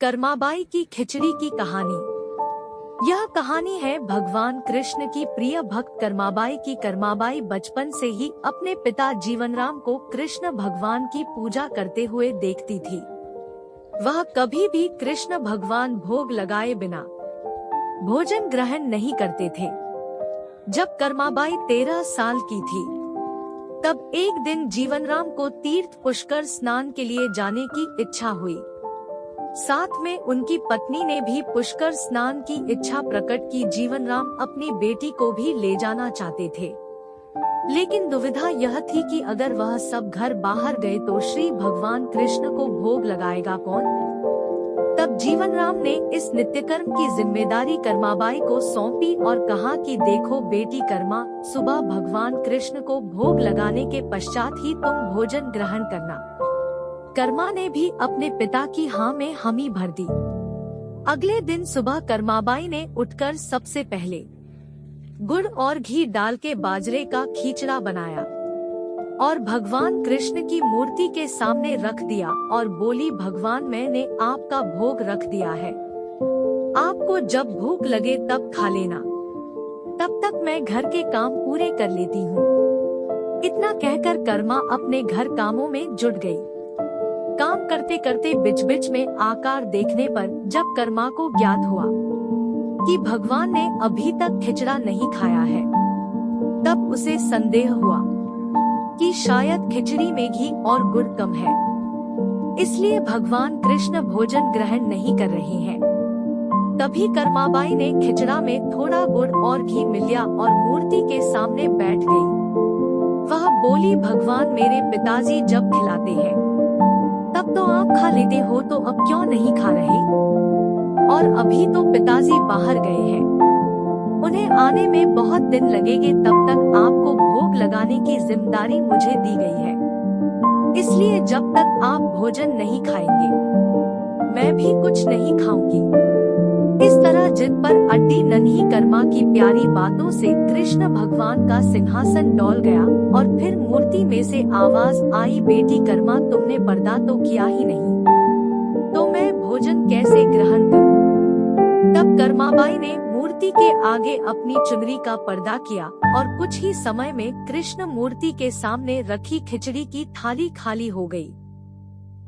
कर्माबाई की खिचड़ी की कहानी। यह कहानी है भगवान कृष्ण की प्रिय भक्त कर्माबाई की। कर्माबाई बचपन से ही अपने पिता जीवनराम को कृष्ण भगवान की पूजा करते हुए देखती थी। वह कभी भी कृष्ण भगवान भोग लगाए बिना भोजन ग्रहण नहीं करते थे। जब कर्माबाई 13 साल की थी, तब एक दिन जीवनराम को तीर्थ पुष्कर स्नान के लिए जाने की इच्छा हुई। साथ में उनकी पत्नी ने भी पुष्कर स्नान की इच्छा प्रकट की। जीवनराम अपनी बेटी को भी ले जाना चाहते थे, लेकिन दुविधा यह थी कि अगर वह सब घर बाहर गए तो श्री भगवान कृष्ण को भोग लगाएगा कौन। तब जीवनराम ने इस नित्यकर्म की जिम्मेदारी कर्माबाई को सौंपी और कहा कि देखो बेटी कर्मा, सुबह भगवान कृष्ण को भोग लगाने के पश्चात ही तुम भोजन ग्रहण करना। कर्मा ने भी अपने पिता की हाँ में हामी भर दी। अगले दिन सुबह कर्माबाई ने उठकर सबसे पहले गुड़ और घी डाल के बाजरे का खिचड़ा बनाया और भगवान कृष्ण की मूर्ति के सामने रख दिया और बोली, भगवान मैंने आपका भोग रख दिया है, आपको जब भूख लगे तब खा लेना, तब तक मैं घर के काम पूरे कर लेती हूँ। इतना कहकर कर्मा अपने घर कामों में जुट गई। काम करते करते बिच बिच में आकार देखने पर जब कर्मा को ज्ञात हुआ कि भगवान ने अभी तक खिचड़ा नहीं खाया है, तब उसे संदेह हुआ कि शायद खिचड़ी में घी और गुड़ कम है, इसलिए भगवान कृष्ण भोजन ग्रहण नहीं कर रहे हैं। तभी कर्माबाई ने खिचड़ा में थोड़ा गुड़ और घी मिलाया और मूर्ति के सामने बैठ गई। वह बोली, भगवान मेरे पिताजी जब खिलाते हैं तब तो आप खा लेते हो, तो अब क्यों नहीं खा रहे? और अभी तो पिताजी बाहर गए हैं, उन्हें आने में बहुत दिन लगेंगे, तब तक आपको भोग लगाने की जिम्मेदारी मुझे दी गई है, इसलिए जब तक आप भोजन नहीं खाएंगे मैं भी कुछ नहीं खाऊंगी। इस तरह जिद पर अड्डी नन्ही कर्मा की प्यारी बातों से कृष्ण भगवान का सिंहासन डोल गया और फिर मूर्ति में से आवाज आई, बेटी कर्मा तुमने पर्दा तो किया ही नहीं, तो मैं भोजन कैसे ग्रहण करूं? तब कर्माबाई ने मूर्ति के आगे अपनी चुनरी का पर्दा किया और कुछ ही समय में कृष्ण मूर्ति के सामने रखी खिचड़ी की थाली खाली हो गई।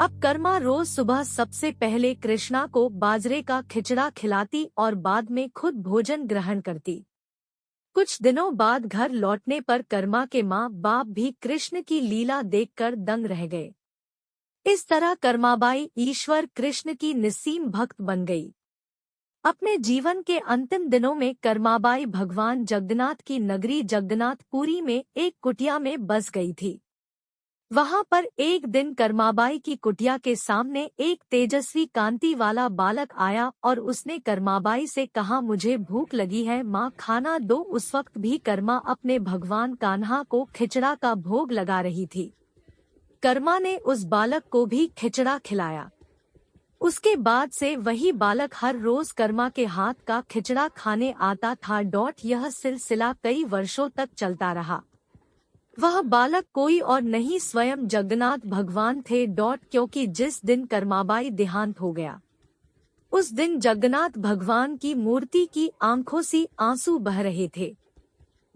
अब कर्मा रोज सुबह सबसे पहले कृष्णा को बाजरे का खिचड़ा खिलाती और बाद में खुद भोजन ग्रहण करती। कुछ दिनों बाद घर लौटने पर कर्मा के माँ बाप भी कृष्ण की लीला देखकर दंग रह गए। इस तरह कर्माबाई ईश्वर कृष्ण की निस्सीम भक्त बन गई। अपने जीवन के अंतिम दिनों में कर्माबाई भगवान जगन्नाथ की नगरी जगन्नाथपुरी में एक कुटिया में बस गई थी। वहां पर एक दिन कर्माबाई की कुटिया के सामने एक तेजस्वी कांति वाला बालक आया और उसने कर्माबाई से कहा, मुझे भूख लगी है माँ, खाना दो। उस वक्त भी कर्मा अपने भगवान कान्हा को खिचड़ा का भोग लगा रही थी। कर्मा ने उस बालक को भी खिचड़ा खिलाया। उसके बाद से वही बालक हर रोज कर्मा के हाथ का खिचड़ा खाने आता था। यह सिलसिला कई वर्षों तक चलता रहा। वह बालक कोई और नहीं स्वयं जगन्नाथ भगवान थे। क्योंकि जिस दिन कर्माबाई देहांत हो गया, उस दिन जगन्नाथ भगवान की मूर्ति की आंखों से आंसू बह रहे थे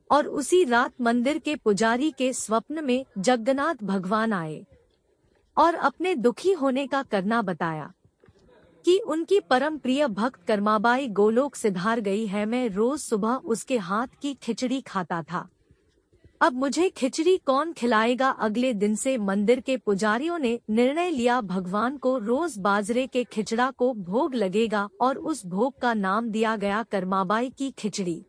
और उसी रात मंदिर के पुजारी के स्वप्न में जगन्नाथ भगवान आए और अपने दुखी होने का करना बताया कि उनकी परम प्रिय भक्त कर्माबाई गोलोक सिधार गई है। मैं रोज सुबह उसके हाथ की खिचड़ी खाता था, अब मुझे खिचड़ी कौन खिलाएगा? अगले दिन से मंदिर के पुजारियों ने निर्णय लिया, भगवान को रोज बाजरे के खिचड़ा को भोग लगेगा और उस भोग का नाम दिया गया कर्माबाई की खिचड़ी।